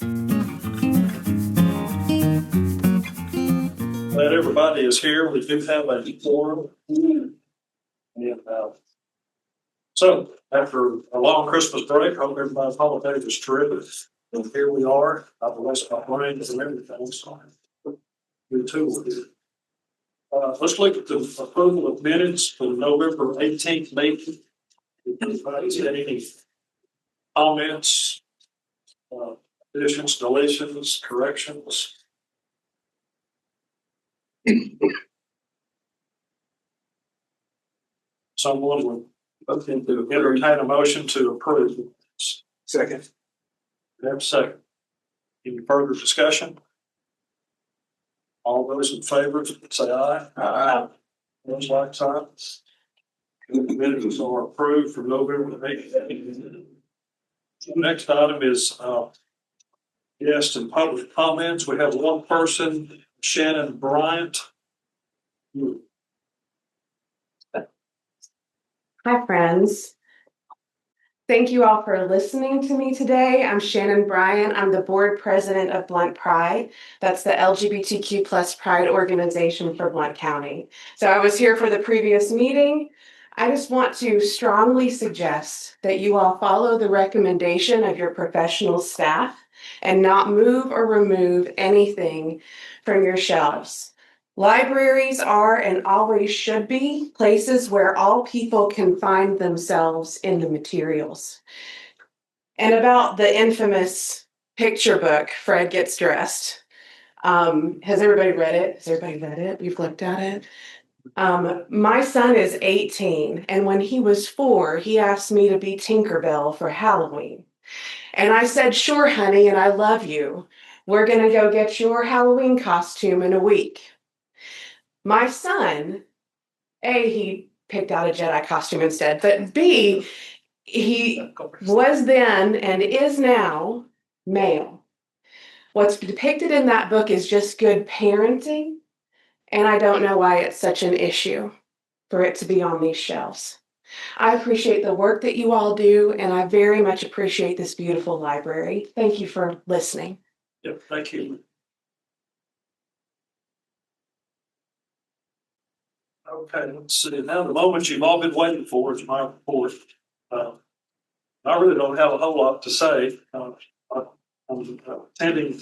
Glad everybody is here. We do have a forum. So after a long Christmas break, hope everybody's holiday was terrific. And here we are. I've lost my brains and everything. So you too. Let's look at the approval of minutes for the November 18th meeting. Anybody's got any comments, additions, deletions, corrections? Someone would entertain a motion to approve. Second. We have a second. Any further discussion? All those in favor, say aye. Aye. Those like signs. The minutes are approved for November 8th. Next item is guest and public comments. We have one person, Shannon Bryant. Hi, friends. Thank you all for listening to me today. I'm Shannon Bryant. I'm the board president of Blount Pride. That's the LGBTQ plus pride organization for Blount County. So I was here for the previous meeting. I just want to strongly suggest that you all follow the recommendation of your professional staff and not move or remove anything from your shelves. Libraries are and always should be places where all people can find themselves in the materials. And about the infamous picture book, Fred Gets Dressed. Has everybody read it? Has everybody read it? You've looked at it? My son is 18, and when he was 4, he asked me to be Tinkerbell for Halloween. And I said, sure, honey, and I love you. We're gonna go get your Halloween costume in a week. My son, A, he picked out a Jedi costume instead, but B, he was then and is now male. What's depicted in that book is just good parenting, and I don't know why it's such an issue for it to be on these shelves. I appreciate the work that you all do, and I very much appreciate this beautiful library. Thank you for listening. Yep, thank you. Okay, let's see. Now, the moment you've all been waiting for is my report. I really don't have a whole lot to say. I'm attending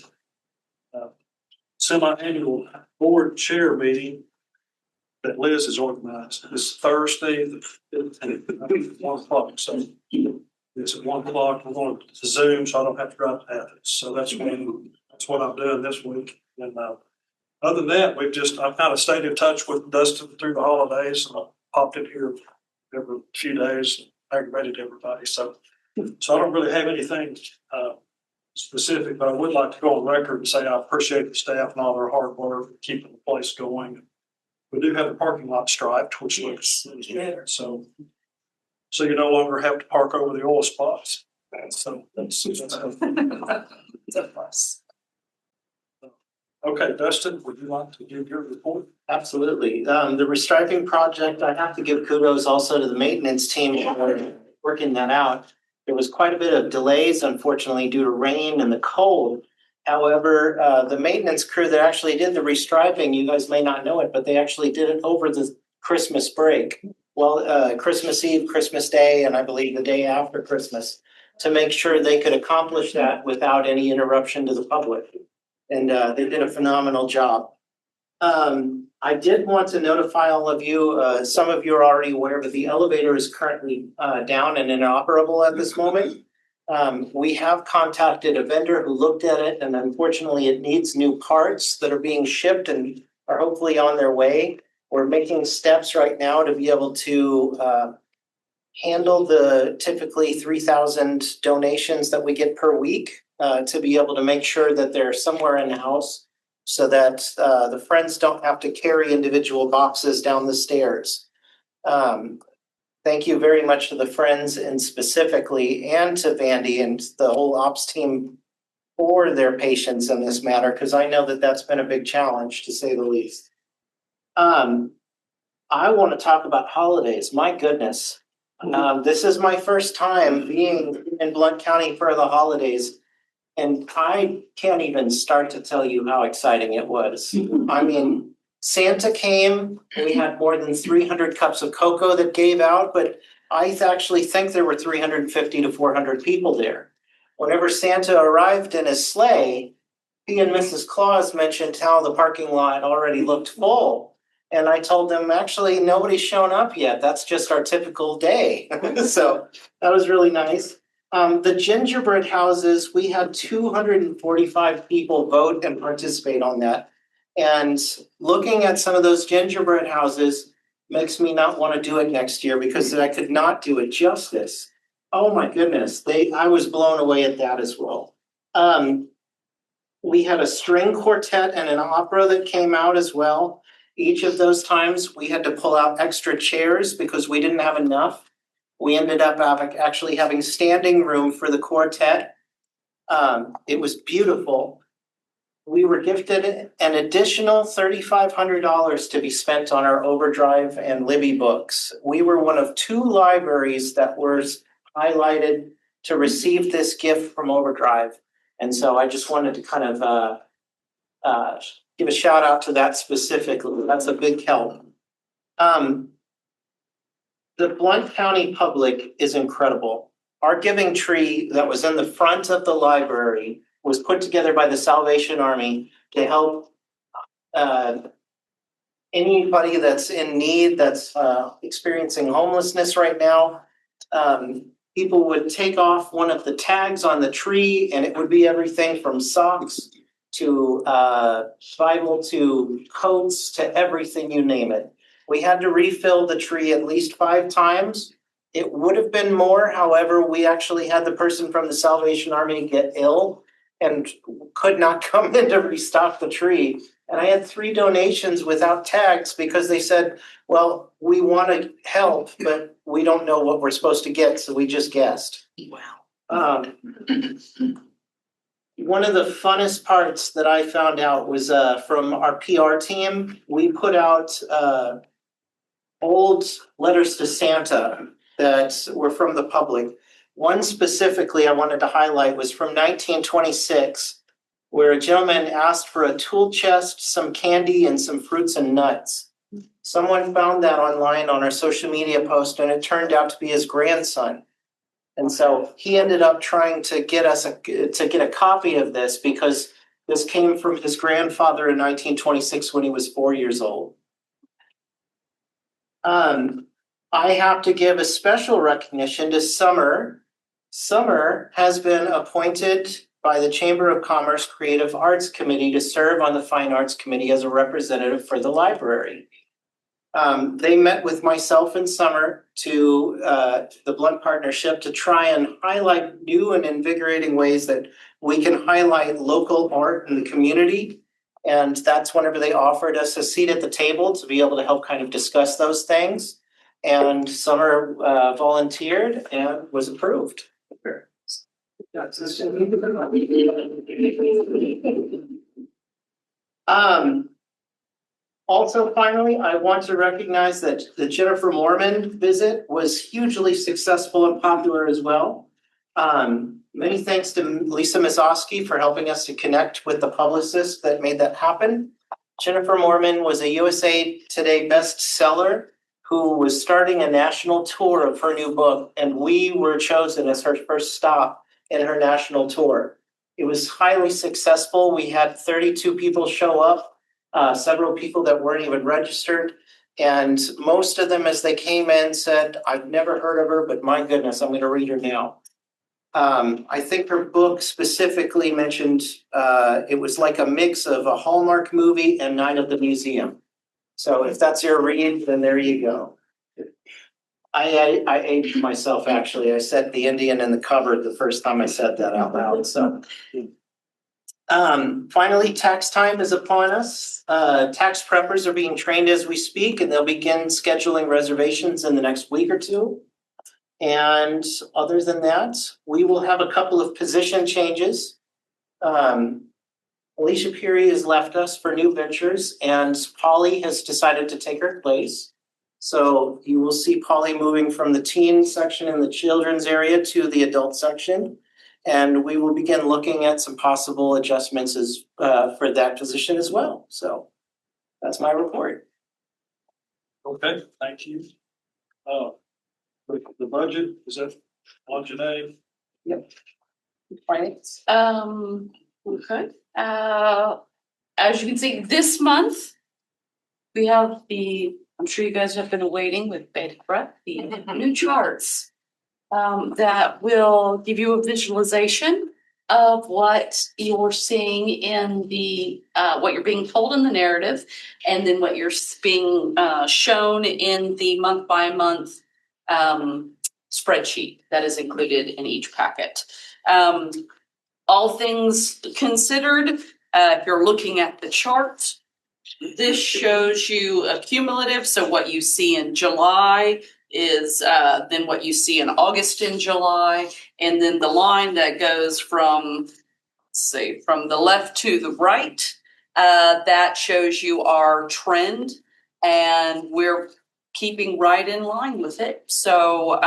semi-annual board chair meeting that Liz has organized. This Thursday at 1 o'clock. So it's at 1 o'clock. I'm going to Zoom, so I don't have to drive to Athens. So that's what I'm doing this week. And other than that, I've kind of stayed in touch with Dustin through the holidays, and I popped in here every few days and aggravated everybody. So I don't really have anything specific, but I would like to go on record and say I appreciate the staff and all their hard work keeping the place going. We do have the parking lot striped, which looks better. So you no longer have to park over the oil spots. So that's a plus. Okay, Dustin, would you like to give your report? Absolutely. The restriping project, I have to give kudos also to the maintenance team for working that out. There was quite a bit of delays, unfortunately, due to rain and the cold. However, the maintenance crew that actually did the restriping, you guys may not know it, but they actually did it over the Christmas break. Well, Christmas Eve, Christmas Day, and I believe the day after Christmas, to make sure they could accomplish that without any interruption to the public. And they did a phenomenal job. I did want to notify all of you, some of you are already aware, but the elevator is currently down and inoperable at this moment. We have contacted a vendor who looked at it, and unfortunately it needs new parts that are being shipped and are hopefully on their way. We're making steps right now to be able to handle the typically 3,000 donations that we get per week. To be able to make sure that they're somewhere in the house so that the friends don't have to carry individual boxes down the stairs. Thank you very much to the friends and specifically and to Vandy and the whole ops team for their patience in this matter, because I know that that's been a big challenge to say the least. I want to talk about holidays. My goodness. This is my first time being in Blount County for the holidays. And I can't even start to tell you how exciting it was. I mean, Santa came, we had more than 300 cups of cocoa that gave out, but I actually think there were 350 to 400 people there. Whenever Santa arrived in his sleigh, he and Mrs. Claus mentioned how the parking lot already looked full. And I told them, actually, nobody's shown up yet. That's just our typical day. So that was really nice. The gingerbread houses, we had 245 people vote and participate on that. And looking at some of those gingerbread houses makes me not want to do it next year because I could not do it justice. Oh my goodness, I was blown away at that as well. We had a string quartet and an opera that came out as well. Each of those times we had to pull out extra chairs because we didn't have enough. We ended up actually having standing room for the quartet. It was beautiful. We were gifted an additional $3,500 to be spent on our Overdrive and Libby books. We were one of 2 libraries that were highlighted to receive this gift from Overdrive. And so I just wanted to kind of give a shout out to that specifically. That's a big help. The Blount County Public is incredible. Our giving tree that was in the front of the library was put together by the Salvation Army to help anybody that's in need, that's experiencing homelessness right now. People would take off one of the tags on the tree and it would be everything from socks to Bible to coats to everything, you name it. We had to refill the tree at least 5 times. It would have been more. However, we actually had the person from the Salvation Army get ill and could not come in to restock the tree. And I had 3 donations without tags because they said, well, we want to help, but we don't know what we're supposed to get, so we just guessed. Wow. One of the funnest parts that I found out was from our PR team. We put out old letters to Santa that were from the public. One specifically I wanted to highlight was from 1926, where a gentleman asked for a tool chest, some candy, and some fruits and nuts. Someone found that online on our social media post, and it turned out to be his grandson. And so he ended up trying to get us to get a copy of this because this came from his grandfather in 1926 when he was 4 years old. I have to give a special recognition to Summer. Summer has been appointed by the Chamber of Commerce Creative Arts Committee to serve on the Fine Arts Committee as a representative for the library. They met with myself and Summer to the Blount Partnership to try and highlight new and invigorating ways that we can highlight local art in the community. And that's whenever they offered us a seat at the table to be able to help kind of discuss those things. And Summer volunteered and was approved. Also, finally, I want to recognize that the Jennifer Mormon visit was hugely successful and popular as well. Many thanks to Lisa Mizowski for helping us to connect with the publicist that made that happen. Jennifer Mormon was a USA Today bestseller who was starting a national tour of her new book, and we were chosen as her first stop in her national tour. It was highly successful. We had 32 people show up, several people that weren't even registered, and most of them as they came in said, I've never heard of her, but my goodness, I'm going to read her now. I think her book specifically mentioned it was like a mix of a Hallmark movie and Night of the Museum. So if that's your read, then there you go. I aged myself, actually. I said the Indian in the cupboard the first time I said that out loud. So finally, tax time is upon us. Tax preppers are being trained as we speak, and they'll begin scheduling reservations in the next week or 2. And other than that, we will have a couple of position changes. Alicia Peary has left us for new ventures, and Polly has decided to take her place. So you will see Polly moving from the teen section in the children's area to the adult section. And we will begin looking at some possible adjustments as for that position as well. So that's my report. Okay, thank you. The budget, is that on Janae? Right. Okay. As you can see, this month, we have I'm sure you guys have been awaiting with bated breath, the new charts that will give you a visualization of what you're seeing in what you're being told in the narrative, and then what you're being shown in the month by month spreadsheet that is included in each packet. All things considered, if you're looking at the chart, this shows you a cumulative. So what you see in July is then what you see in August and July. And then the line that goes from the left to the right, that shows you our trend. And we're keeping right in line with it. So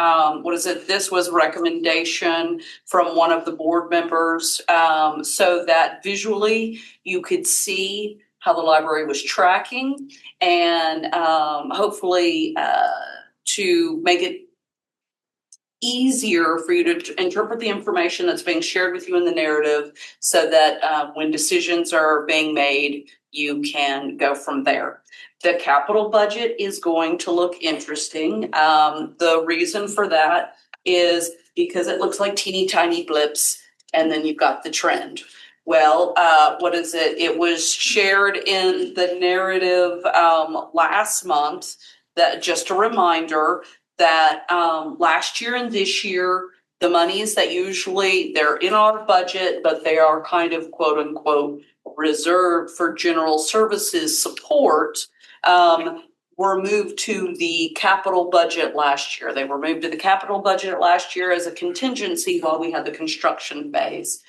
this was a recommendation from one of the board members, so that visually you could see how the library was tracking, and hopefully to make it easier for you to interpret the information that's being shared with you in the narrative, so that when decisions are being made, you can go from there. The capital budget is going to look interesting. The reason for that is because it looks like teeny tiny blips, and then you've got the trend. Well, what is it? It was shared in the narrative last month. That just a reminder that last year and this year, the monies that usually they're in our budget, but they are kind of quote unquote reserved for general services support, were moved to the capital budget last year. They were moved to the capital budget last year as a contingency while we had the construction phase.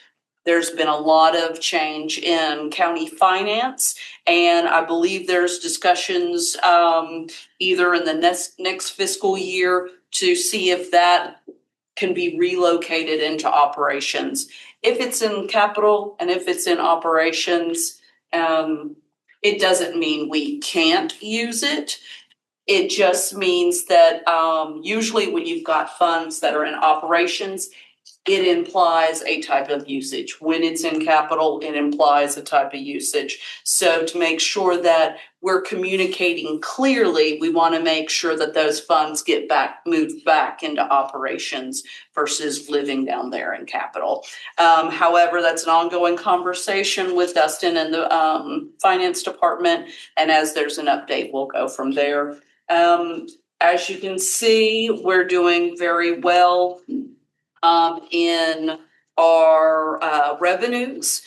There's been a lot of change in county finance, and I believe there's discussions either in the next fiscal year to see if that can be relocated into operations. If it's in capital and if it's in operations, it doesn't mean we can't use it. It just means that usually when you've got funds that are in operations, it implies a type of usage. When it's in capital, it implies a type of usage. So to make sure that we're communicating clearly, we want to make sure that those funds get moved back into operations versus living down there in capital. However, that's an ongoing conversation with Dustin and the finance department. And as there's an update, we'll go from there. As you can see, we're doing very well in our revenues.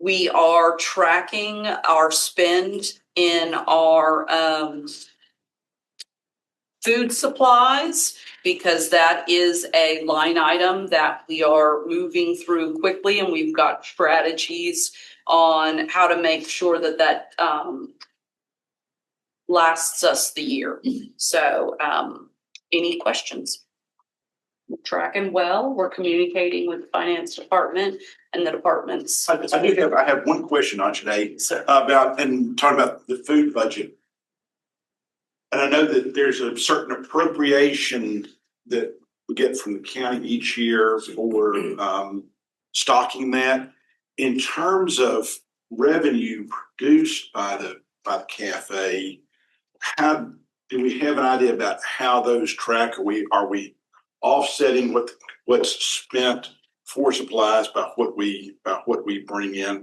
We are tracking our spend in our food supplies, because that is a line item that we are moving through quickly, and we've got strategies on how to make sure that lasts us the year. So any questions? We're tracking well. We're communicating with the finance department and the departments. I have one question on today Sir. talking about the food budget. And I know that there's a certain appropriation that we get from the county each year for stocking that. In terms of revenue produced by the cafe, how do we have an idea about how those track? Are we offsetting what's spent for supplies by what we bring in?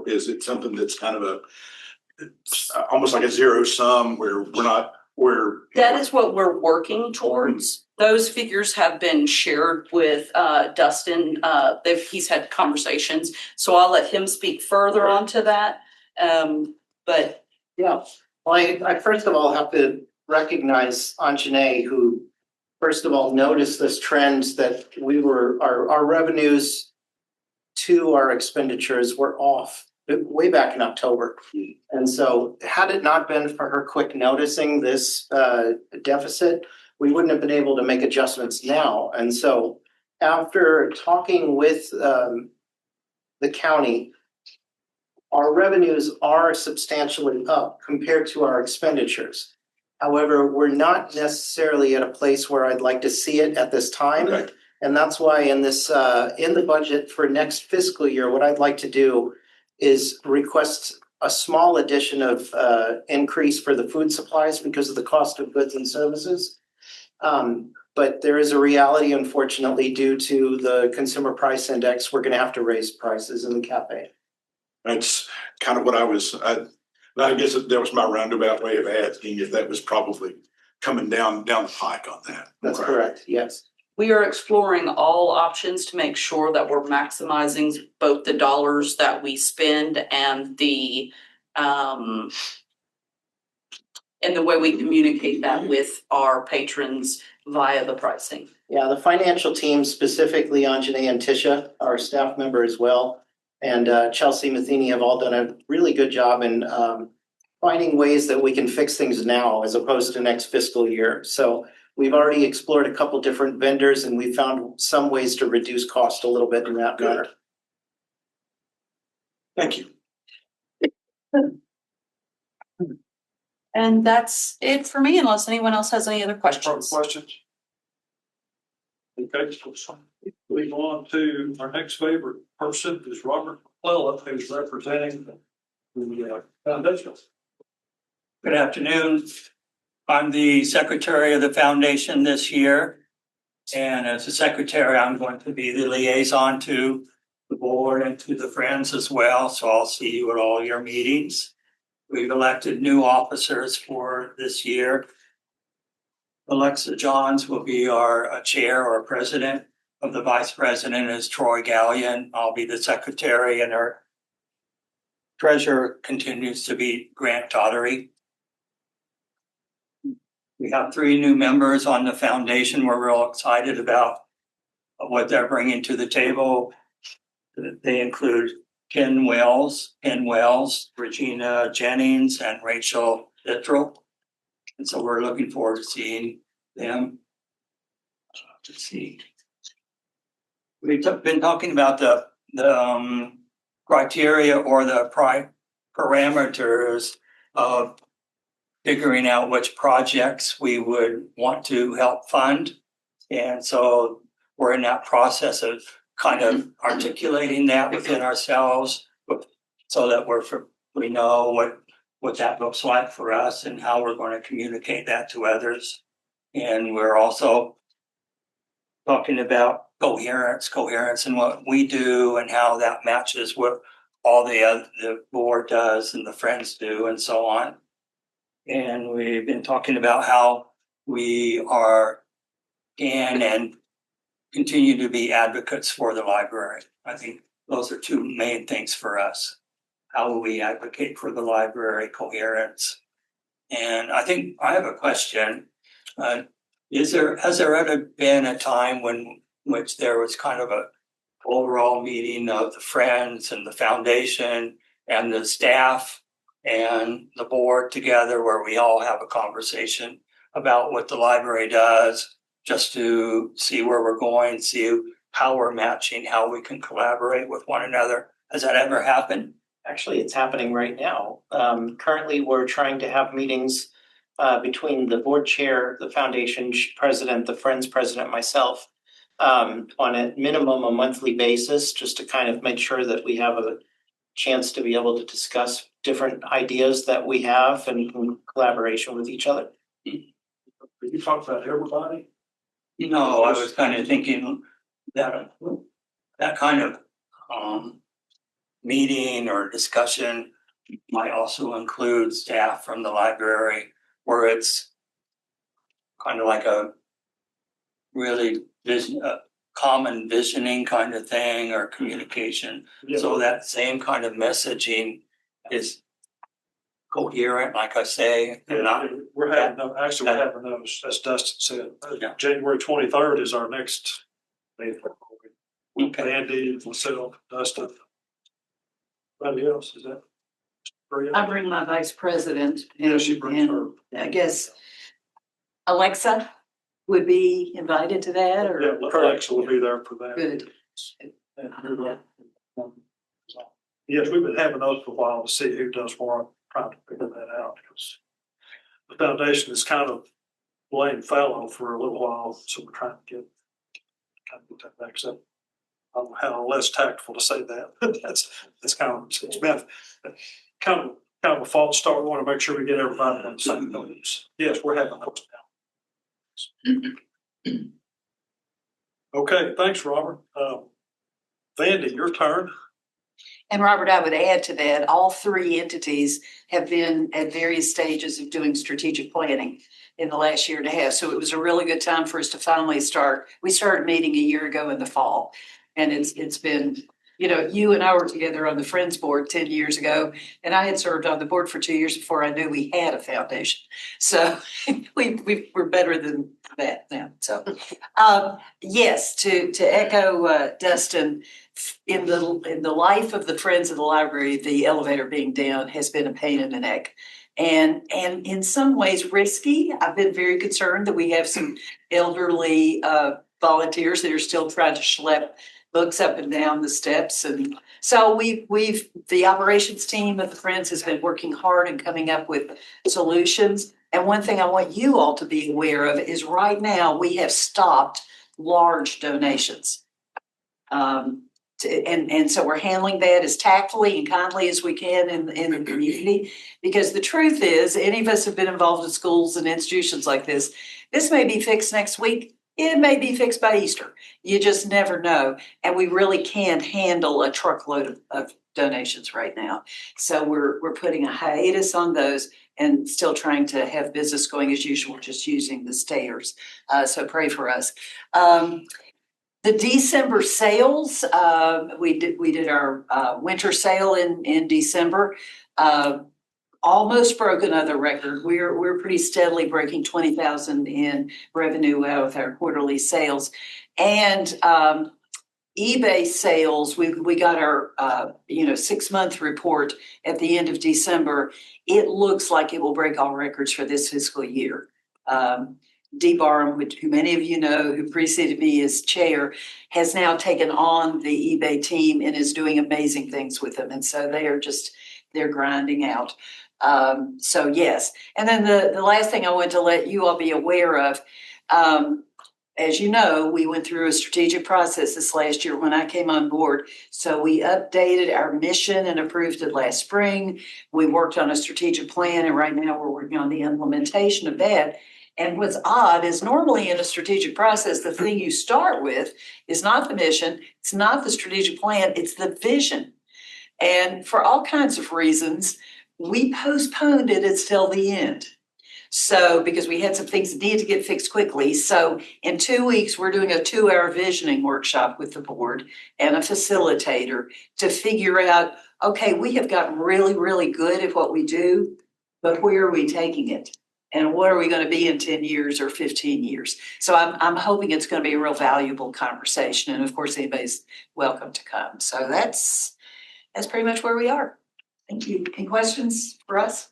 Is it something that's kind of almost like a zero sum where that is what we're working towards. Those figures have been shared with Dustin. He's had conversations, so I'll let him speak further onto that. But yeah. Well, I first of all have to recognize Anjanae, who first of all noticed this trend that our revenues to our expenditures were off way back in October. And so had it not been for her quick noticing this deficit, we wouldn't have been able to make adjustments now. And so after talking with the county, our revenues are substantially up compared to our expenditures. However, we're not necessarily at a place where I'd like to see it at this time. Okay. And that's why in this, in the budget for next fiscal year, what I'd like to do is request a small addition of increase for the food supplies because of the cost of goods and services. But there is a reality, unfortunately, due to the consumer price index, we're gonna have to raise prices in the cafe. That's kind of what I guess that was my roundabout way of asking if that was probably coming down the pike on that. That's Okay. correct, yes. We are exploring all options to make sure that we're maximizing both the dollars that we spend and the way we communicate that with our patrons via the pricing. Yeah, the financial team, specifically Anjanae and Tisha, our staff member as well, and Chelsea Matheny have all done a really good job in finding ways that we can fix things now as opposed to next fiscal year. So we've already explored a couple different vendors and we found some ways to reduce cost a little bit in that matter. Thank you. And that's it for me, unless anyone else has any other Further questions. questions? Okay, so we go on to our next favorite person is Robert McClellan, who's representing the foundation. Good afternoon. I'm the secretary of the foundation this year. And as a secretary, I'm going to be the liaison to the board and to the friends as well. So I'll see you at all your meetings. We've elected new officers for this year. Alexa Johns will be our chair or president. Of the vice president is Troy Gallion. I'll be the secretary and our treasurer continues to be Grant Tottery. We have 3 new members on the foundation. We're real excited about what they're bringing to the table. They include Ken Wells, Regina Jennings, and Rachel Littrell. And so we're looking forward to seeing them. Let's see. We've been talking about the criteria or the parameters of figuring out which projects we would want to help fund. And so we're in that process of kind of articulating that within ourselves so that we know what that looks like for us and how we're going to communicate that to others. And we're also talking about coherence and what we do and how that matches what all the board does and the friends do and so on. And we've been talking about how we can and continue to be advocates for the library. I think those are 2 main things for us. How will we advocate for the library, coherence? And I think I have a question. Has there ever been a time which there was kind of a overall meeting of the friends and the foundation and the staff and the board together where we all have a conversation about what the library does, just to see where we're going, see how we're matching, how we can collaborate with one another? Has that ever happened? Actually, it's happening right now. Currently, we're trying to have meetings between the board chair, the foundation president, the friends president, myself, on a minimum a monthly basis, just to kind of make sure that we have a chance to be able to discuss different ideas that we have and in collaboration with each other. Did you talk about everybody? No, I was kind of thinking that kind of meeting or discussion might also include staff from the library, where it's kind of like a really common visioning kind of thing or communication. Yeah. So that same kind of messaging is coherent, like I say, and not. We're having those, as Dustin said. Yeah. January 23rd is our next meeting. Okay. Andy, myself, Dustin. Anybody else, is that? I bring my vice president. Yeah, she brings her. I guess Alexa would be invited to that or? Yeah, Alexa will be there for that. Good. Yes, we've been having those for a while to see who does what, trying to figure that out, because the foundation is kind of laying fallow for a little while, so we're trying to get that back. So I don't know how less tactful to say that, but that's kind of, it's been kind of a false start. We want to make sure we get everybody on the same page. Yes, we're having those now. Okay, thanks, Robert. Vandy, your turn. And Robert, I would add to that, all three entities have been at various stages of doing strategic planning in the last year and a half. So it was a really good time for us to finally start. We started meeting a year ago in the fall. And it's been, you know, you and I were together on the Friends Board 10 years ago, and I had served on the board for 2 years before I knew we had a foundation. So we're better than that now. So yes, to echo Dustin, in the life of the Friends of the Library, the elevator being down has been a pain in the neck. And in some ways risky. I've been very concerned that we have some elderly volunteers that are still trying to schlep books up and down the steps. And so the operations team of the Friends has been working hard and coming up with solutions. And one thing I want you all to be aware of is right now we have stopped large donations. And so we're handling that as tactfully and kindly as we can in the community. Because the truth is, any of us have been involved in schools and institutions like this. This may be fixed next week. It may be fixed by Easter. You just never know. And we really can't handle a truckload of donations right now. So we're putting a hiatus on those and still trying to have business going as usual, just using the stairs. So pray for us. The December sales, we did our winter sale in December. Almost broke another record. We're pretty steadily breaking 20,000 in revenue out with our quarterly sales, and eBay sales. We got our 6-month report at the end of December. It looks like it will break all records for this fiscal year. Dee Barham, who many of you know, who preceded me as chair, has now taken on the eBay team and is doing amazing things with them. And so they're grinding out. So yes. And then the last thing I want to let you all be aware of, as you know, we went through a strategic process this last year when I came on board. So we updated our mission and approved it last spring. We worked on a strategic plan, and right now we're working on the implementation of that. And what's odd is normally in a strategic process, the thing you start with is not the mission, it's not the strategic plan, it's the vision. And for all kinds of reasons, we postponed it until the end. So, because we had some things that needed to get fixed quickly. So in 2 weeks, we're doing a 2-hour visioning workshop with the board and a facilitator to figure out, okay, we have gotten really, really good at what we do, but where are we taking it? And what are we going to be in 10 years or 15 years? So I'm hoping it's going to be a real valuable conversation. And of course, anybody's welcome to come. So that's pretty much where we are. Thank you. Any questions for us?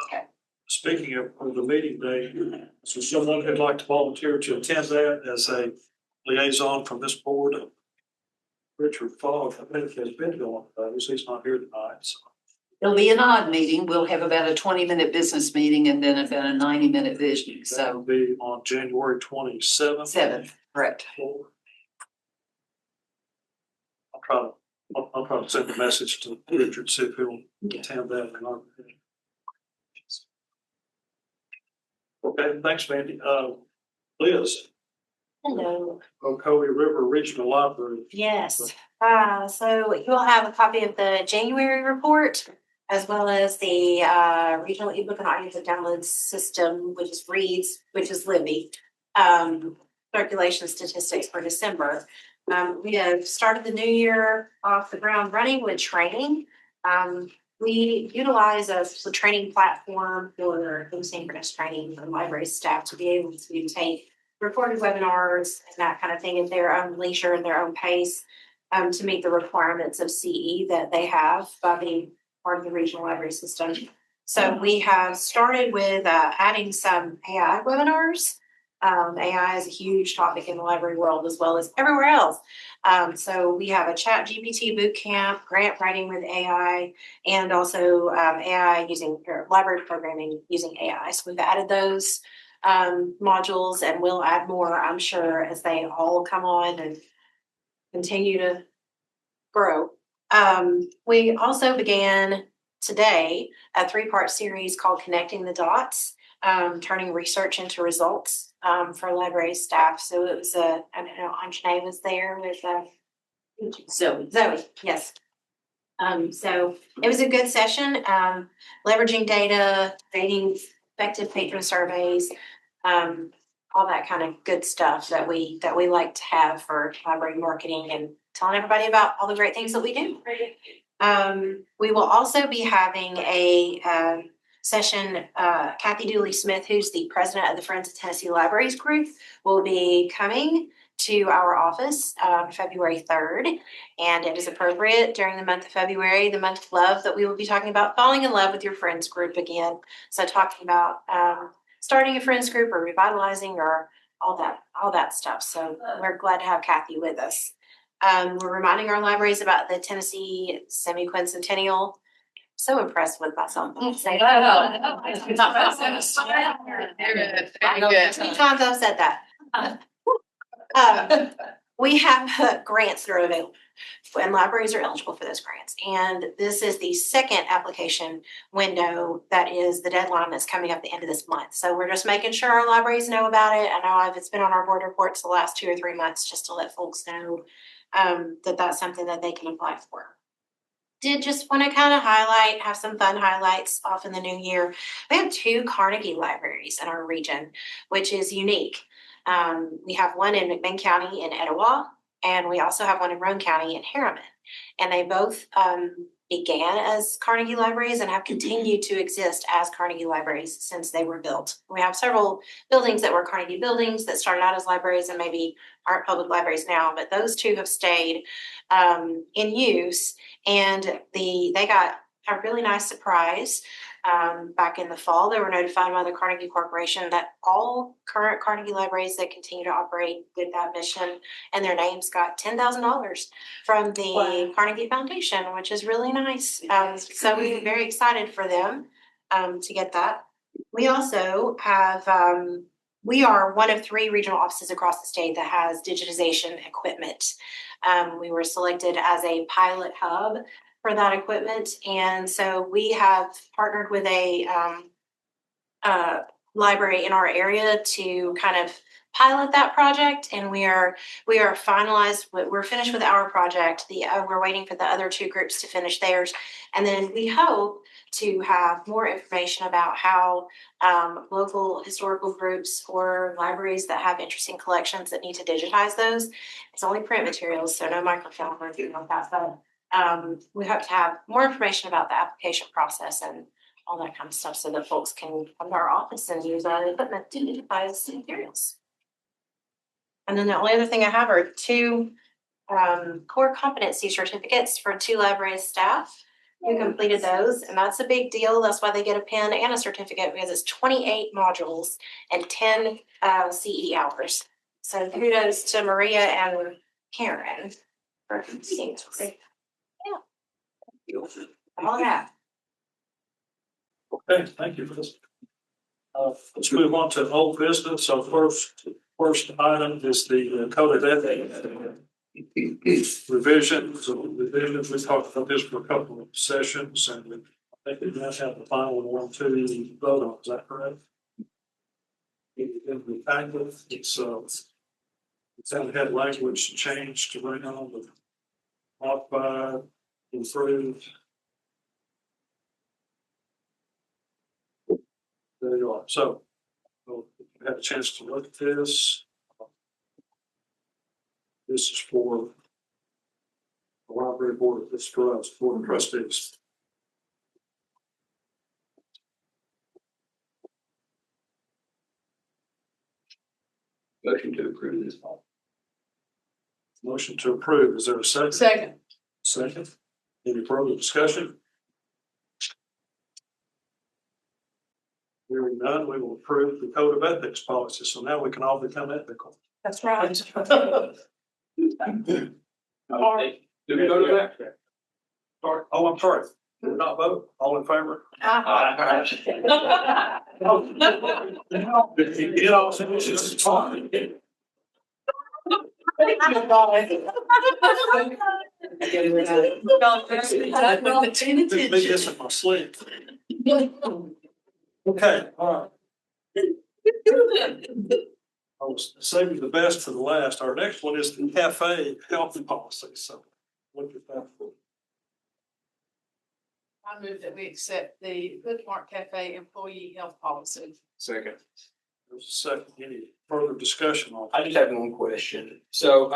Okay. Speaking of the meeting day, so someone who'd like to volunteer to attend that as a liaison from this board, Richard Fogg, I think has been going to those. He's not here tonight. So. It'll be an odd meeting. We'll have about a 20-minute business meeting and then about a 90-minute visioning. That will be on January 27th. 7th, correct. I'll try to send a message to Richard, see if he'll attend that or not. Okay, thanks, Mandy. Liz, Hello. Ocoee River Regional Library. Yes. So you'll have a copy of the January report as well as the regional ebook and audio download system, which is READS, which is Libby, circulation statistics for December. We have started the new year off the ground running with training. We utilize a training platform for asynchronous training for library staff to be able to take recorded webinars and that kind of thing at their own leisure and their own pace to meet the requirements of CE that they have by being part of the regional library system. So we have started with adding some AI webinars AI is a huge topic in the library world as well as everywhere else. So we have a Chat GPT boot camp, grant writing with AI, and also AI using or library programming using AI. So we've added those modules, and we'll add more, I'm sure, as they all come on and continue to grow. We also began today a 3-part series called Connecting the Dots, turning research into results for library staff. So it was I don't know, Anjanae was there with Zoe, yes. So it was a good session, leveraging data, dating effective patron surveys, all that kind of good stuff that we like to have for library marketing and telling everybody about all the great things that we do. We will also be having a session. Kathy Dooley Smith, who's the president of the Friends of Tennessee Libraries group, will be coming to our office February 3rd. And it is appropriate during the month of February, the month of love, that we will be talking about falling in love with your friends group again. So talking about starting a friends group or revitalizing or all that stuff. So we're glad to have Kathy with us. We're reminding our libraries about the Tennessee semi-quincentennial. So impressed with myself. I know 3 times I've said that. We have grants that are available, and libraries are eligible for those grants. And this is the second application window that is the deadline that's coming up at the end of this month. So we're just making sure our libraries know about it. I know it's been on our board reports the last 2 or 3 months just to let folks know that that's something that they can apply for. Did just want to kind of have some fun highlights off in the new year. We have 2 Carnegie libraries in our region, which is unique. We have one in McMinn County in Etowah, and we also have one in Roane County in Harriman. And they both began as Carnegie libraries and have continued to exist as Carnegie libraries since they were built. We have several buildings that were Carnegie buildings that started out as libraries and maybe aren't public libraries now, but those 2 have stayed in use. And they got a really nice surprise. Back in the fall, they were notified by the Carnegie Corporation that all current Carnegie libraries that continue to operate with that mission and their names got $10,000 from the Carnegie Foundation, which is really nice. So we're very excited for them to get that. We also have, we are one of 3 regional offices across the state that has digitization equipment. We were selected as a pilot hub for that equipment. And so we have partnered with a library in our area to kind of pilot that project. And we are finalized. We're finished with our project. We're waiting for the other 2 groups to finish theirs. And then we hope to have more information about how local historical groups or libraries that have interesting collections that need to digitize those. It's only print materials, so no microfilm or anything like that. But we hope to have more information about the application process and all that kind of stuff so that folks can come to our office and use our equipment to digitize materials. And then the only other thing I have are 2 core competency certificates for 2 library staff who completed those. And that's a big deal. That's why they get a pin and a certificate, because it's 28 modules and 10 CE hours. So kudos to Maria and Karen for completing those. All that. Okay, thank you for this. Let's move on to old business. So first item is the code of ethics revision. So revisions, we talked about this for a couple of sessions, and I think we must have the final one to vote on. Is that correct? In the packet, it's had language changed around, but modified, improved. There you are. So, if you had a chance to look at this, this is for the library board. This is for us, board of trustees. Motion to approve this. Motion to approve. Is there a second? Second. Any further discussion? Hearing none, we will approve the code of ethics policy. So now we can all become ethical. That's right. Do we go to that? Sorry. Oh, I'm sorry. Did we not vote? All in favor? Get all finishes. It's fine. Maybe this in my sleep. Okay, all right. I was saving the best for the last. Our next one is the cafe health policy. So look at that. I move that we accept the Bookmark Cafe employee health policy. Second. There's a second. Any further discussion on I just have one question. So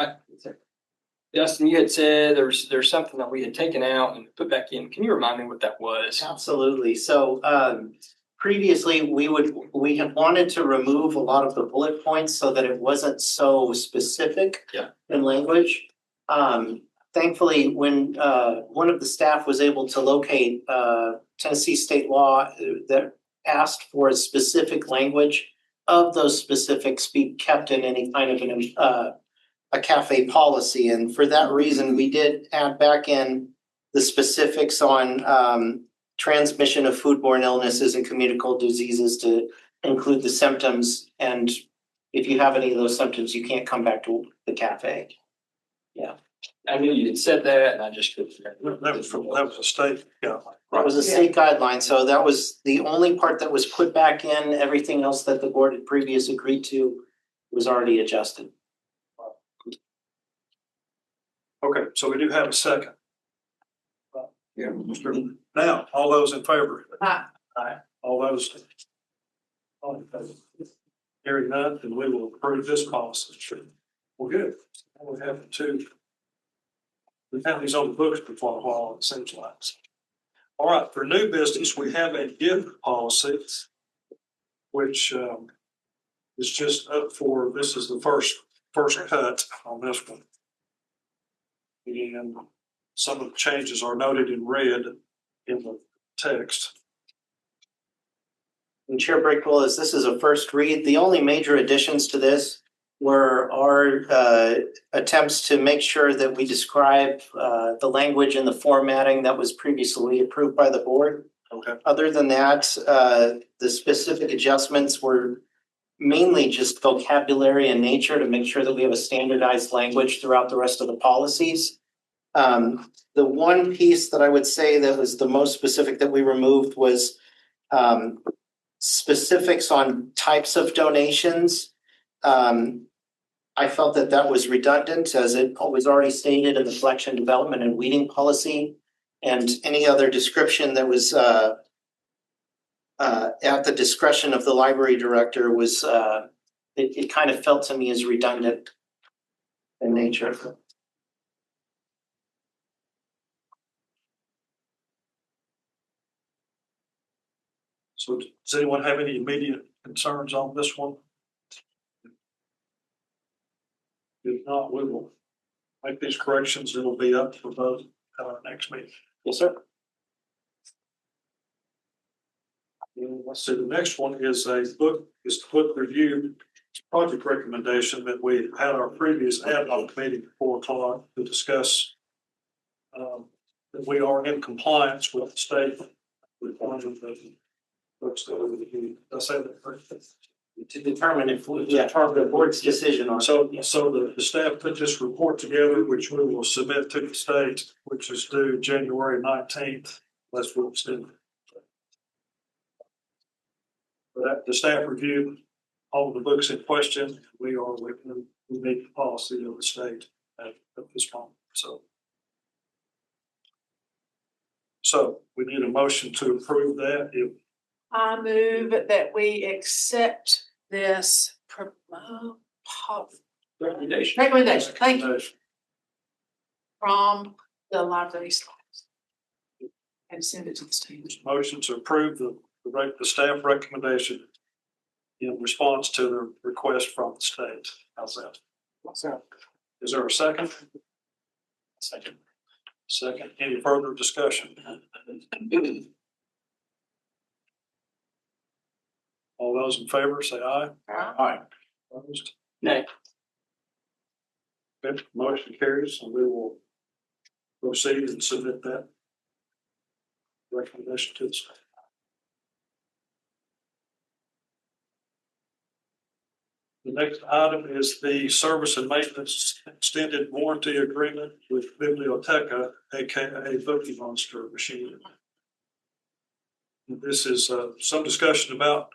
Dustin, you had said there's something that we had taken out and put back in. Can you remind me what that was? Absolutely. So previously, we had wanted to remove a lot of the bullet points so that it wasn't so specific in language. Thankfully, when one of the staff was able to locate Tennessee state law that asked for a specific language of those specifics be kept in any kind of a cafe policy. And for that reason, we did add back in the specifics on transmission of foodborne illnesses and communicable diseases to include the symptoms. And if you have any of those symptoms, you can't come back to the cafe. Yeah. I knew you had said that and I just couldn't. that was a state guideline. That was a state guideline, so that was the only part that was put back in. Everything else that the board had previously agreed to was already adjusted. Okay, so we do have a second. Yeah. Now, all those in favor? Aye. Aye. All those. All in favor? Hearing none, then we will approve this policy. Well, good. We have two. We've had these on the books before a while, it seems like. All right, for new business, we have a gift policy, which is just up for, this is the first cut on this one. And some of the changes are noted in red in the text. And Chair Breakwell, as this is a first read, the only major additions to this were our attempts to make sure that we describe the language and the formatting that was previously approved by the board. Okay. Other than that, the specific adjustments were mainly just vocabulary in nature to make sure that we have a standardized language throughout the rest of the policies. The one piece that I would say that was the most specific that we removed was specifics on types of donations. I felt that that was redundant as it was already stated in the collection, development and weeding policy, and any other description that was at the discretion of the library director was it kind of felt to me as redundant in nature. So does anyone have any immediate concerns on this one? If not, we will make these corrections. It'll be up for vote at our next meeting. Yes, sir. And let's see, the next one is the book review project recommendation that we had our previous ad hoc meeting at 4 o'clock to discuss that we are in compliance with the state requirement of books that we review. Did I say that correctly? To determine if the board's decision on. So the staff put this report together, which we will submit to the state, which is due January 19th. Let's we'll extend it. But the staff reviewed all of the books in question. We meet the policy of the state at this moment. So we need a motion to approve that. I move that we accept this recommendation, thank you, from the library staff. And send it to the state. Motion to approve the staff recommendation in response to the request from the state. How's that? Is there a second? Second. Any further discussion? All those in favor, say aye. Aye. Opposed? Nay. Okay, motion carries, and we will proceed and submit that recommendation to the state. The next item is the service and maintenance extended warranty agreement with Biblioteca, aka Bookie Monster machine. And this is some discussion about,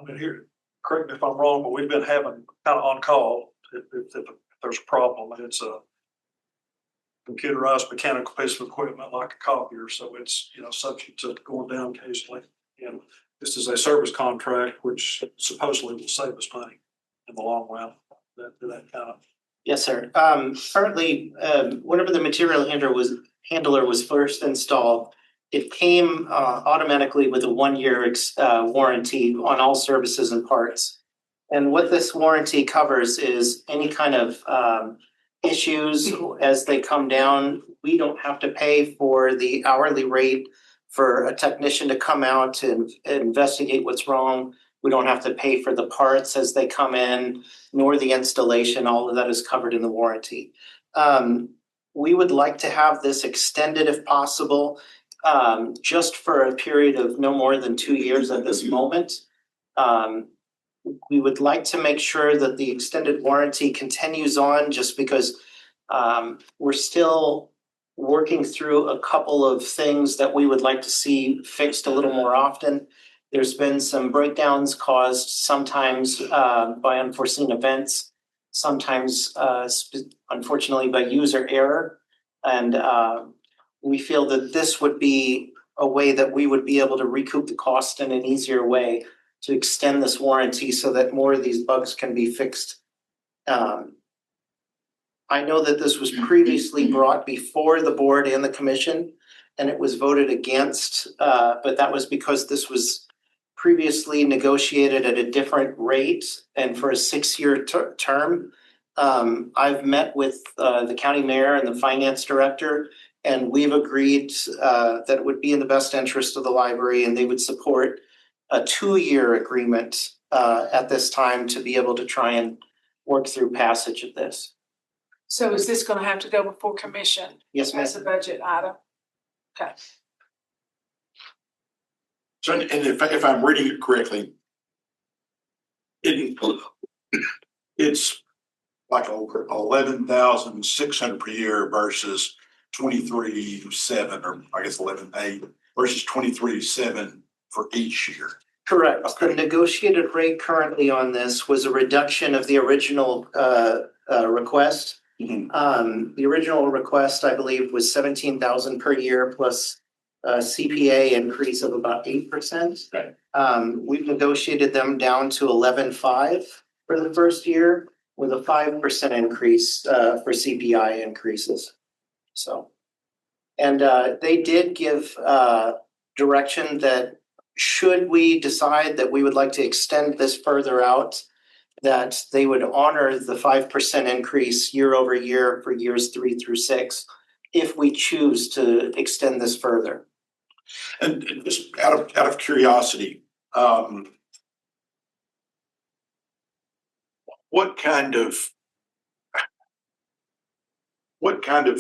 I mean, here, correct me if I'm wrong, but we've been having kind of on call if there's a problem, and it's a computerized mechanical piece of equipment like a copier, so it's, you know, subject to going down occasionally. And this is a service contract, which supposedly will save us money in the long run. That kind of. Yes, sir. Currently, whenever the material handler was first installed, it came automatically with a 1-year warranty on all services and parts. And what this warranty covers is any kind of issues as they come down. We don't have to pay for the hourly rate for a technician to come out to investigate what's wrong. We don't have to pay for the parts as they come in, nor the installation. All of that is covered in the warranty. We would like to have this extended if possible, just for a period of no more than 2 years at this moment. We would like to make sure that the extended warranty continues on, just because we're still working through a couple of things that we would like to see fixed a little more often. There's been some breakdowns caused sometimes by unforeseen events, sometimes unfortunately by user error. And we feel that this would be a way that we would be able to recoup the cost in an easier way to extend this warranty so that more of these bugs can be fixed. I know that this was previously brought before the board and the commission, and it was voted against, but that was because this was previously negotiated at a different rate and for a 6-year term. I've met with the county mayor and the finance director, and we've agreed that it would be in the best interest of the library, and they would support a 2-year agreement at this time to be able to try and work through passage of this. So is this gonna have to go before commission Yes, ma'am. as a budget item? Okay. So, and if I'm reading it correctly, it's like 11,600 per year versus 23,700, or I guess 11,800 versus 23,700 for each year. Correct. Okay. The negotiated rate currently on this was a reduction of the original request. The original request, I believe, was 17,000 per year plus a CPA increase of about 8%. Right. We've negotiated them down to 11,500 for the first year with a 5% increase for CPI increases. So, and they did give direction that should we decide that we would like to extend this further out, that they would honor the 5% increase year over year for years 3 through 6, if we choose to extend this further. And just out of curiosity, what kind of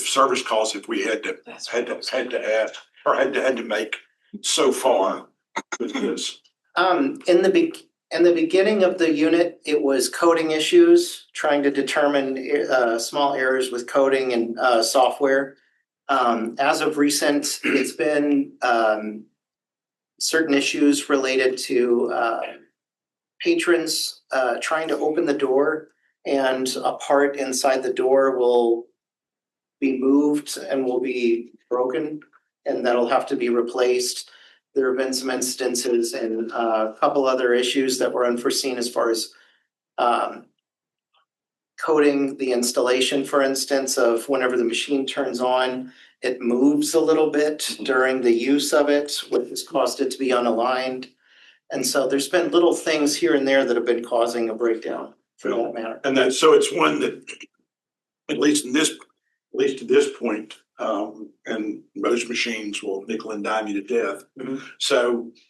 service calls have we had to add or had to make so far with this? In the beginning of the unit, it was coding issues, trying to determine small errors with coding and software. As of recent, it's been certain issues related to patrons trying to open the door, and a part inside the door will be moved and will be broken, and that'll have to be replaced. There have been some instances and a couple other issues that were unforeseen as far as coding the installation, for instance, of whenever the machine turns on, it moves a little bit during the use of it, which has caused it to be unaligned. And so there's been little things here and there that have been causing a breakdown for that matter. And that, so it's one that, at least to this point, and most machines will nickel and dime you to death. Mhm.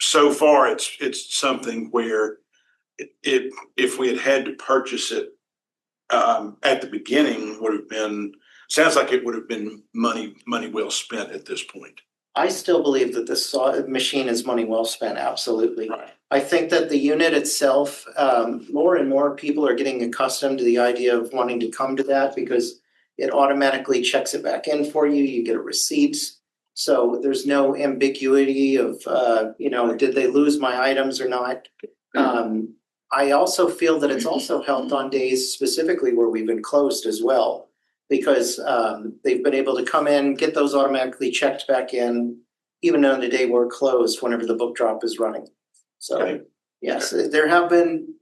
So far, it's something where if we had to purchase it at the beginning, would have been, sounds like it would have been money well spent at this point. I still believe that this machine is money well spent, absolutely. Right. I think that the unit itself, more and more people are getting accustomed to the idea of wanting to come to that because it automatically checks it back in for you. You get a receipt. So there's no ambiguity of, did they lose my items or not? I also feel that it's also helped on days specifically where we've been closed as well, because they've been able to come in, get those automatically checked back in, even on the day we're closed, whenever the book drop is running. So, Okay. yes, there have been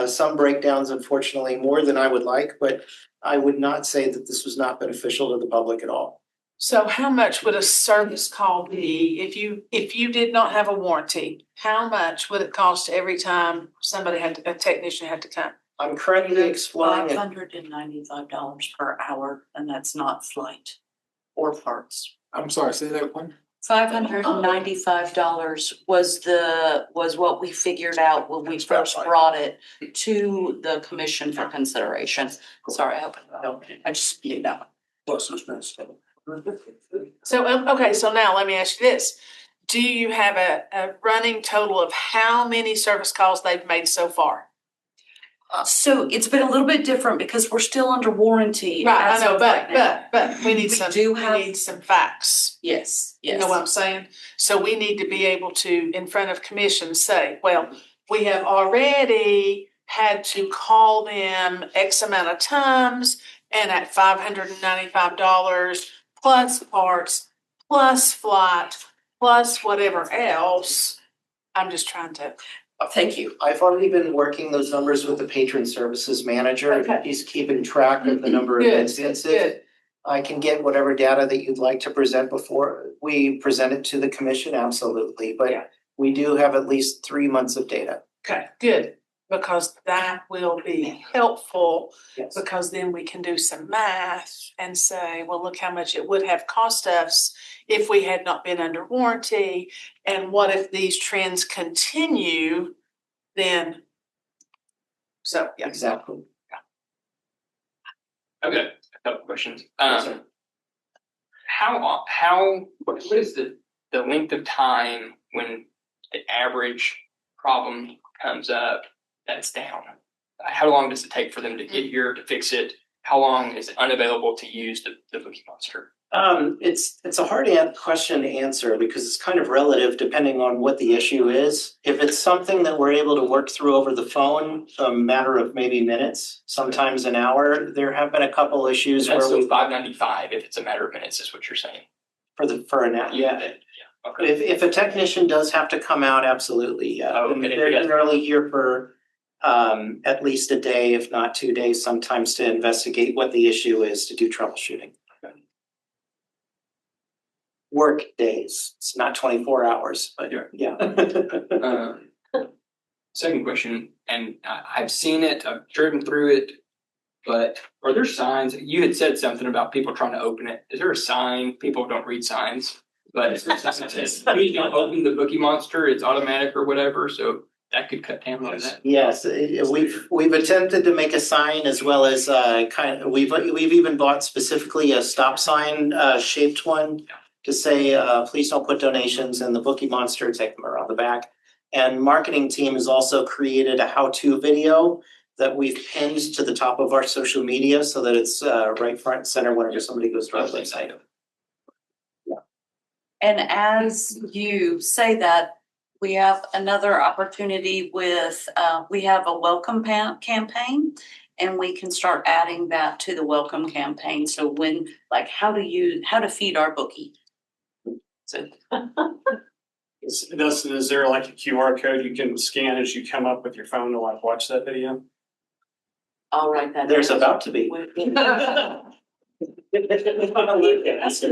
some breakdowns, unfortunately, more than I would like, but I would not say that this was not beneficial to the public at all. So how much would a service call be if you did not have a warranty? How much would it cost every time a technician had to come? I'm currently exploring it. $595 per hour, and that's not flight or parts. I'm sorry, say that one. $595 was what we figured out when we first brought it to the commission for consideration. Sorry, I hope I just spewed out. Plus expense. So, okay, so now let me ask you this. Do you have a running total of how many service calls they've made so far? So it's been a little bit different because we're still under warranty. Right, I as know, of right now. but we need some facts. Yes, You yes. know what I'm saying? So we need to be able to, in front of commission, say, well, we have already had to call them X amount of times and at $595 plus parts, plus flight, plus whatever else. I'm just trying to. Thank you. I've already been working those numbers with the patron services manager. Okay. He's keeping track of the number of Good, instances. good. I can get whatever data that you'd like to present before we present it to the commission, absolutely, Yeah. but we do have at least 3 months of data. Okay, good, because that will be helpful, Yes. because then we can do some math and say, well, look how much it would have cost us if we had not been under warranty, and what if these trends continue, then. So, yeah. Exactly. Okay, a couple questions. Yes, sir. What is the length of time when the average problem comes up that's down? How long does it take for them to get here to fix it? How long is it unavailable to use the Bookie Monster? It's a hard question to answer because it's kind of relative depending on what the issue is. If it's something that we're able to work through over the phone, a matter of maybe minutes, sometimes an hour. There have been a couple issues That's where so $595 if it's a matter of minutes, is what you're saying. for an hour, yeah. Okay. If a technician does have to come out, absolutely, yeah. Oh, And okay, they're yeah. generally here for at least a day, if not 2 days, sometimes to investigate what the issue is, to do troubleshooting. Work days, it's not 24 hours, but yeah. Second question, and I've seen it, I've driven through it, but are there signs? You had said something about people trying to open it. Is there a sign? People don't read signs, but is there something that says, please don't open the Bookie Monster, it's automatic or whatever, so that could cut down on that. Yes, we've attempted to make a sign as well as we've even bought specifically a stop sign shaped one to say, please don't put donations in the Bookie Monster, take them around the back. And marketing team has also created a how-to video that we've pinned to the top of our social media so that it's right front and center whenever somebody goes to our website. And as you say that, we have another opportunity with, we have a welcome campaign, and we can start adding that to the welcome campaign. So when, like, how to feed our bookie. So. Dustin, is there like a QR code you can scan as you come up with your phone to like watch that video? I'll write that. There's down. about to be. That's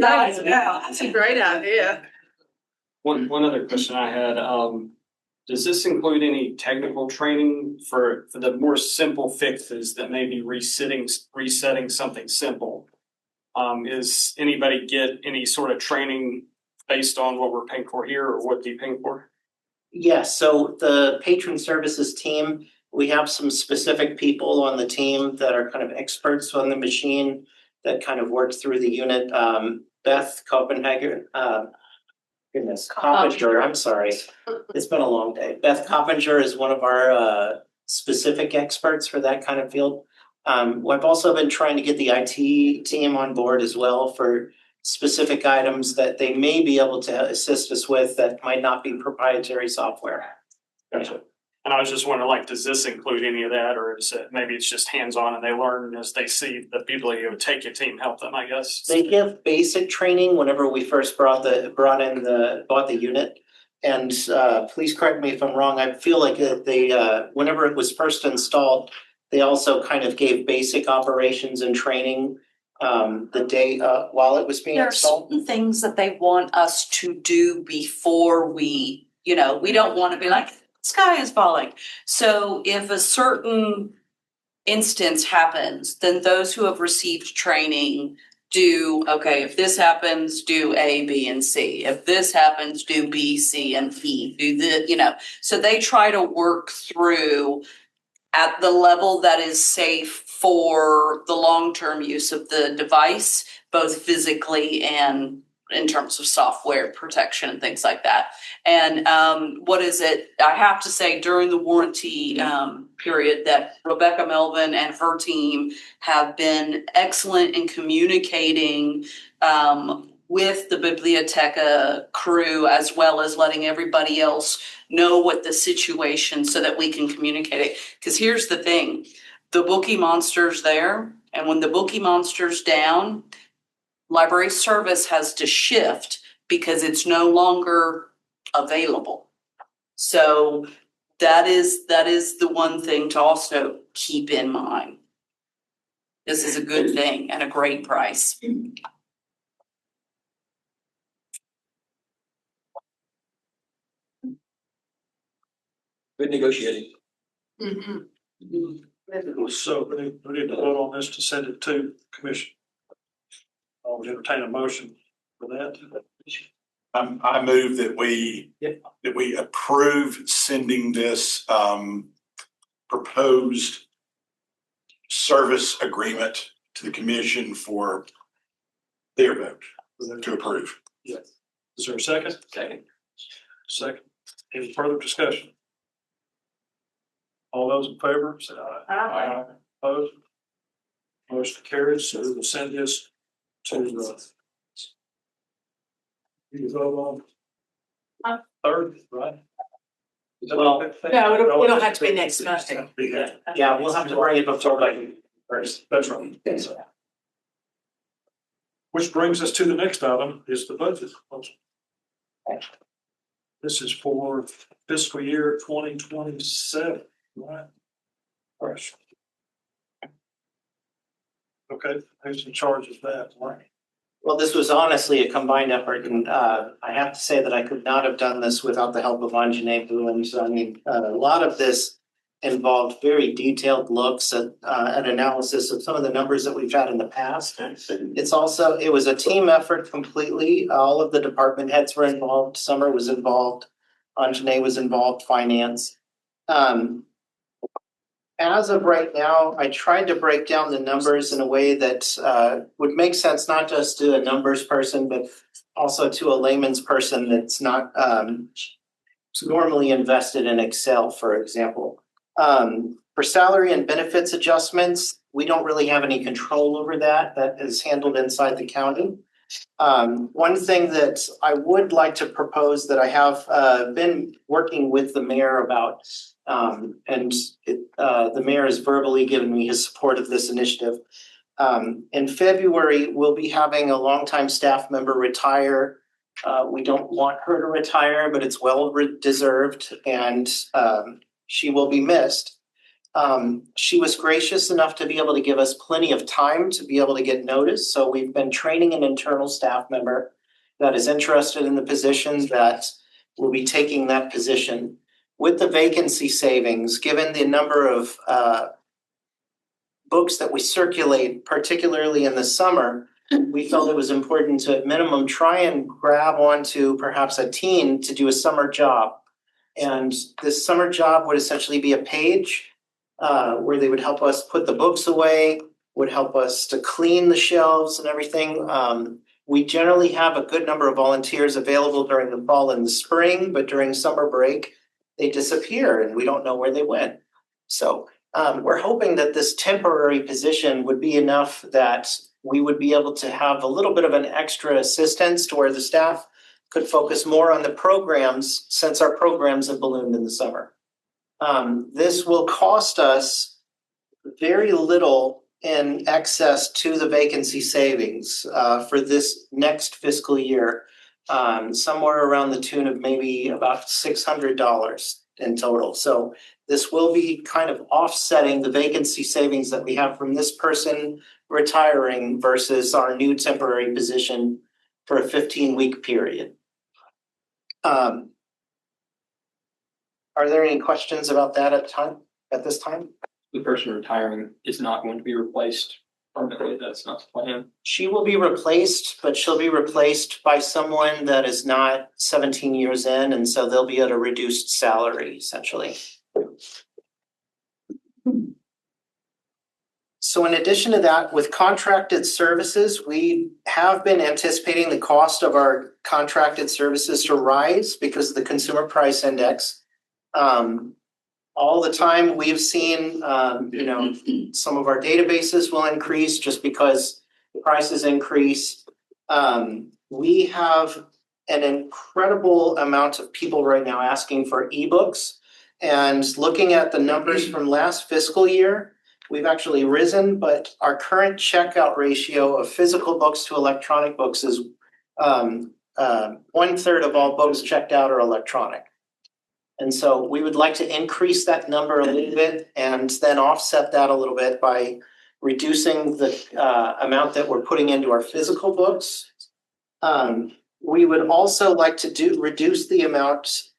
a great idea. One other question I had, does this include any technical training for the more simple fixes that may be resetting something simple? Is anybody get any sort of training based on what we're paying for here or what they're paying for? Yes, so the patron services team We have some specific people on the team that are kind of experts on the machine that kind of work through the unit. Beth Copenhagen, Coppinger, I'm sorry. It's been a long day. Beth Coppinger is one of our specific experts for that kind of field. I've also been trying to get the IT team on board as well for specific items that they may be able to assist us with that might not be proprietary software. Gotcha. And I was just wondering, like, does this include any of that, or is it, maybe it's just hands-on and they learn as they see the people that you take your team help them, I guess? They give basic training whenever we first bought the unit. And please correct me if I'm wrong, I feel like whenever it was first installed, they also kind of gave basic operations and training the day while it was being There are installed. certain things that they want us to do before we don't want to be like, sky is falling. So if a certain instance happens, then those who have received training do, okay, if this happens, do A, B, and C. If this happens, do B, C, and E. Do the, so they try to work through at the level that is safe for the long-term use of the device, both physically and in terms of software protection and things like that. And I have to say during the warranty period that Rebecca Melvin and her team have been excellent in communicating with the Biblioteca crew, as well as letting everybody else know what the situation so that we can communicate it. Because here's the thing, the bookie monster's there, and when the bookie monster's down, library service has to shift because it's no longer available. So that is the one thing to also keep in mind. This is a good thing and a great price. Good negotiating. So we need to vote on this to send it to commission. I would entertain a motion for that. I move that we approve sending this proposed service agreement to the commission for their vote to approve. Yes. Is there a second? Second. Second. Any further discussion? All those in favor, say aye. Aye. Opposed? Motion carries, so we will send this to you vote on third, right? Is that Well, okay? No, it'll have to be next Monday. Yeah, we'll have to bring it before like first. That's right. Which brings us to the next item, is the budget proposal. This is for fiscal year 2027, right? Fresh. Okay, who's in charge of that, right? Well, this was honestly a combined effort, and I have to say that I could not have done this without the help of Anjane Bhulan. So I mean, a lot of this involved very detailed looks at analysis of some of the numbers that we've had in the past. It was a team effort completely. All of the department heads were involved. Summer was involved. Anjane was involved, finance. As of right now, I tried to break down the numbers in a way that would make sense, not just to a numbers person, but also to a layman's person that's not normally invested in Excel, for example. For salary and benefits adjustments, we don't really have any control over that. That is handled inside the county. One thing that I would like to propose that I have been working with the mayor about, the mayor has verbally given me his support of this initiative. In February, we'll be having a longtime staff member retire. We don't want her to retire, but it's well deserved, and she will be missed. She was gracious enough to be able to give us plenty of time to be able to get notice. So we've been training an internal staff member that is interested in the position that will be taking that position. With the vacancy savings, given the number of books that we circulate, particularly in the summer, we felt it was important to at minimum try and grab onto perhaps a teen to do a summer job. And this summer job would essentially be a page where they would help us put the books away, would help us to clean the shelves and everything. We generally have a good number of volunteers available during the fall and the spring, but during summer break, they disappear and we don't know where they went. So we're hoping that this temporary position would be enough that we would be able to have a little bit of an extra assistance to where the staff could focus more on the programs since our programs have ballooned in the summer. This will cost us very little in excess to the vacancy savings for this next fiscal year, somewhere around the tune of maybe about $600 in total. So this will be kind of offsetting the vacancy savings that we have from this person retiring versus our new temporary position for a 15-week period. Are there any questions about that at this time? The person retiring is not going to be replaced permanently. That's not the plan. She will be replaced, but she'll be replaced by someone that is not 17 years in, and so they'll be at a reduced salary, essentially. So in addition to that, with contracted services, we have been anticipating the cost of our contracted services to rise because of the consumer price index. All the time we've seen, some of our databases will increase just because the prices increase. We have an incredible amount of people right now asking for ebooks, and looking at the numbers from last fiscal year, we've actually risen, but our current checkout ratio of physical books to electronic books is 1/3 of all books checked out are electronic. And so we would like to increase that number a little bit and then offset that a little bit by reducing the amount that we're putting into our physical books. We would also like to reduce the amount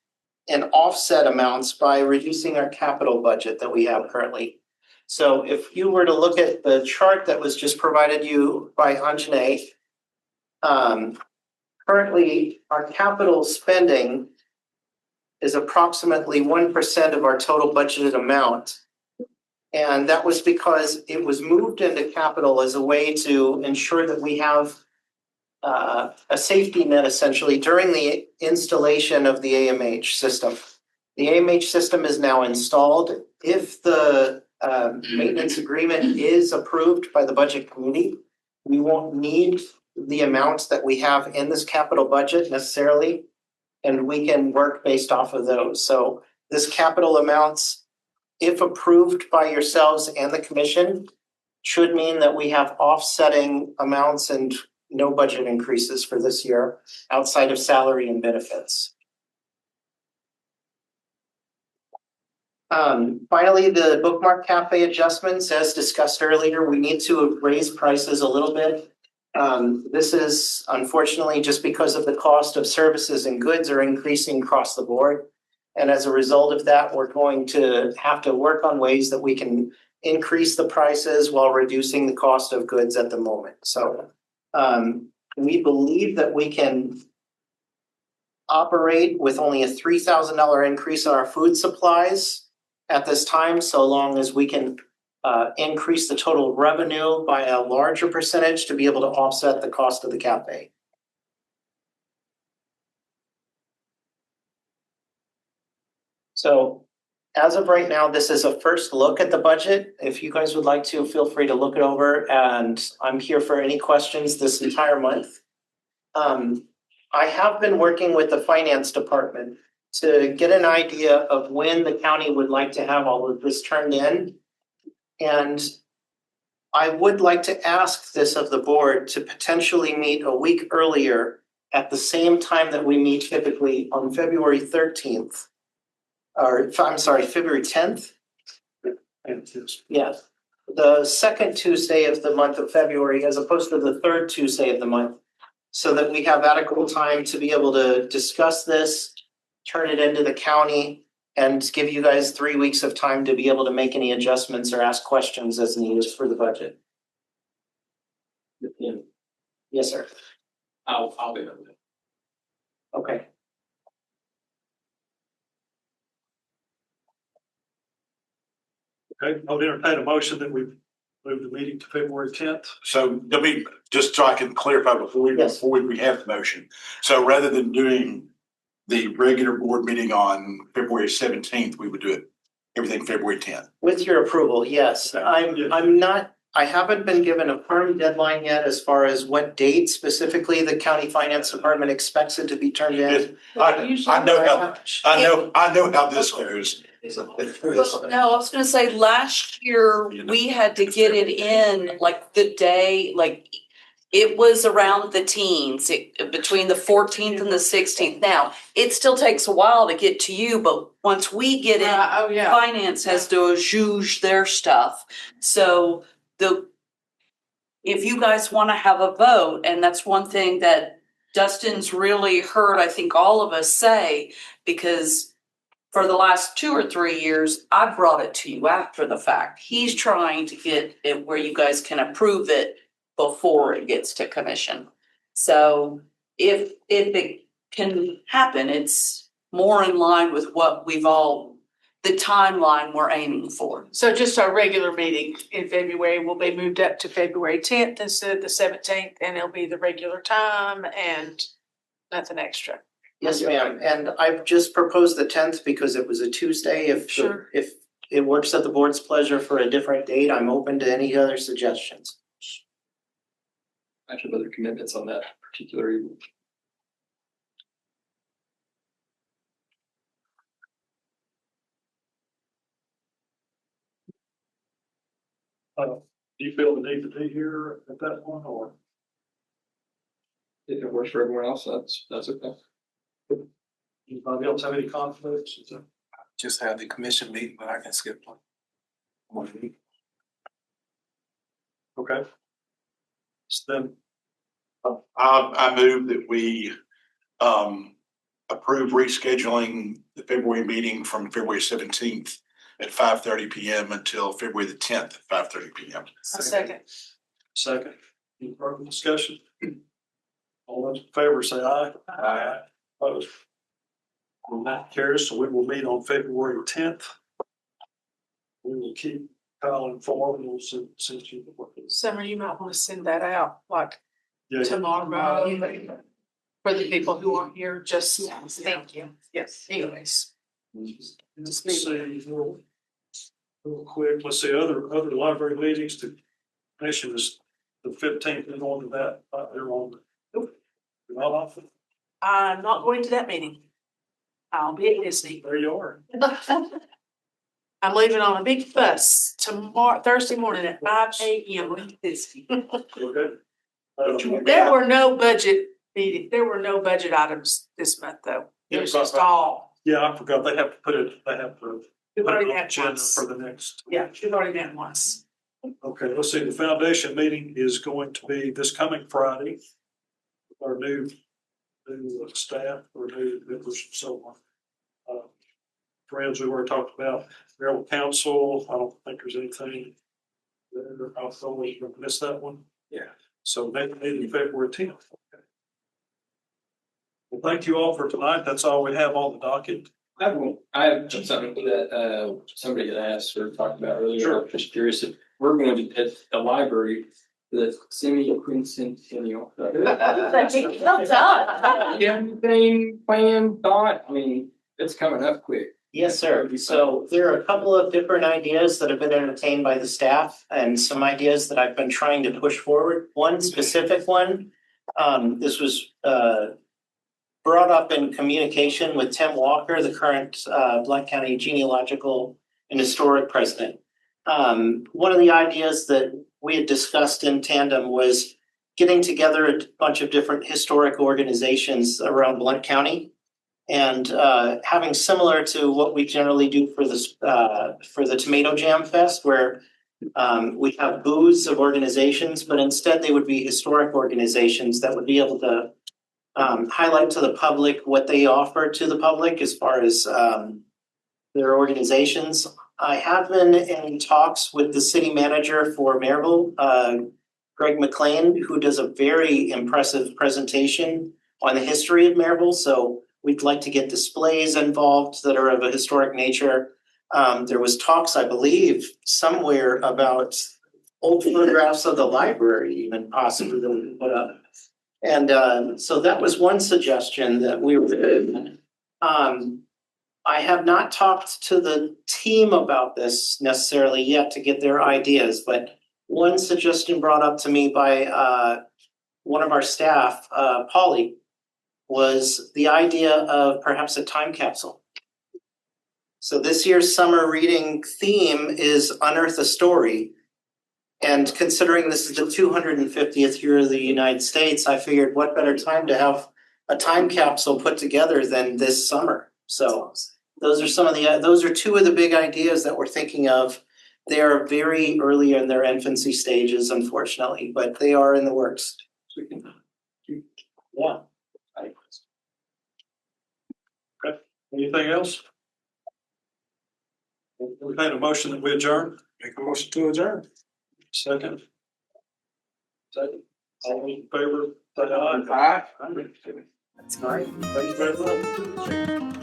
and offset amounts by reducing our capital budget that we have currently. So if you were to look at the chart that was just provided you by Anjane, currently our capital spending is approximately 1% of our total budgeted amount. And that was because it was moved into capital as a way to ensure that we have a safety net essentially during the installation of the AMH system. The AMH system is now installed. If the maintenance agreement is approved by the budget committee, we won't need the amounts that we have in this capital budget necessarily, and we can work based off of those. So this capital amounts, if approved by yourselves and the commission, should mean that we have offsetting amounts and no budget increases for this year outside of salary and benefits. Finally, the bookmark cafe adjustments, as discussed earlier, we need to raise prices a little bit. This is unfortunately just because of the cost of services and goods are increasing across the board. And as a result of that, we're going to have to work on ways that we can increase the prices while reducing the cost of goods at the moment. So we believe that we can operate with only a $3,000 increase on our food supplies at this time, so long as we can increase the total revenue by a larger percentage to be able to offset the cost of the cafe. So as of right now, this is a first look at the budget. If you guys would like to, feel free to look it over, and I'm here for any questions this entire month. I have been working with the finance department to get an idea of when the county would like to have all of this turned in. And I would like to ask this of the board to potentially meet a week earlier at the same time that we meet typically on February 13th. Or I'm sorry, February 10th? Yeah, the second Tuesday of the month of February as opposed to the third Tuesday of the month, so that we have adequate time to be able to discuss this, turn it into the county, and give you guys 3 weeks of time to be able to make any adjustments or ask questions as needed for the budget. Yeah. Yes, sir. I'll be able to. Okay. Okay, I'll entertain a motion that we move the meeting to February 10th. So let me, just so I can clarify Yes. before we have the motion. So rather than doing the regular board meeting on February 17th, we would do it everything February 10th. With your approval, yes. I haven't been given a firm deadline yet as far as what date specifically the county finance department expects it to be turned in. I know how this goes. Well, no, I was gonna say, last year, we had to get it in like the day, like, it was around the teens, between the 14th and the 16th. Now, it still takes a while to get to you, but once we get it, Oh, yeah. finance has to zhuzh their stuff. So if you guys wanna have a vote, and that's one thing that Dustin's really heard, I think all of us say, because for the last 2 or 3 years, I brought it to you after the fact. He's trying to get it where you guys can approve it before it gets to commission. So if it can happen, it's more in line with what the timeline we're aiming for. So just our regular meeting in February will be moved up to February 10th instead of the 17th, and it'll be the regular time and nothing extra. Yes, ma'am. And I've just proposed the 10th because it was a Tuesday. Sure. If it works at the board's pleasure for a different date, I'm open to any other suggestions. I have other commitments on that particular evening. Do you feel the need to be here at that one, or? If it works for everyone else, that's okay. Anybody else have any conflicts? Just have the commission meeting, but I can skip one week. Okay. So then, I move that we approve rescheduling the February meeting from February 17th at 5:30 PM until February the 10th at 5:30 PM. A second. second, any further discussion? All those in favor say aye. Aye. Opposed? Well, that carries, so we will meet on February 10th. We will keep Kyle informed, we'll send you the work. Summer, you might want to send that out like Yeah. tomorrow for the people who aren't here, just, thank you. Yes, anyways. Let's see, real quick, let's see, other library meetings, the commission is the 15th, and on to that, they're on. Not often, I'm not going to that meeting. I'll be at Disney. there you are. I'm leaving on a big bus tomorrow, Thursday morning at 5 AM with Disney. Okay. There were no budget items this month, though. It was just all. Yeah, I forgot, they have to put it We've on already the met agenda once. for the next. Yeah, we've already met once. Okay, let's see, the foundation meeting is going to be this coming Friday. Our new staff, or new members and so on. Friends we already talked about, Maryland Council, I don't think there's anything there. I'll totally miss that one. Yeah. So next meeting, February 10th. Okay. Well, thank you all for tonight. That's all we have on the docket. I have something that somebody had asked or talked about earlier. Sure. I'm just curious if we're going to at the library, the semi-quincentennial. Everything planned, thought, I mean, it's coming up quick. Yes, sir. So there are a couple of different ideas that have been entertained by the staff and some ideas that I've been trying to push forward. One specific one, this was brought up in communication with Tim Walker, the current Blount County Genealogical and Historic President. One of the ideas that we had discussed in tandem was getting together a bunch of different historic organizations around Blount County. And having similar to what we generally do for the Tomato Jam Fest, where we have booths of organizations, but instead they would be historic organizations that would be able to highlight to the public what they offer to the public as far as their organizations. I have been in talks with the city manager for Maryville, Greg McLean, who does a very impressive presentation on the history of Maryville. So we'd like to get displays involved that are of a historic nature. There was talks, I believe, somewhere about old photographs of the library even possibly that we could put up. And so that was one suggestion that we were. I have not talked to the team about this necessarily yet to get their ideas, but one suggestion brought up to me by one of our staff, Polly, was the idea of perhaps a time capsule. So this year's summer reading theme is Unearth a Story. And considering this is the 250th year of the United States, I figured what better time to have a time capsule put together than this summer. So those are two of the big ideas that we're thinking of. They are very early in their infancy stages, unfortunately, but they are in the works. Yeah. Okay, anything else? We had a motion that we adjourn. Make a motion to adjourn. Second. Second. All in favor, say aye. Aye. That's great. Thanks very much.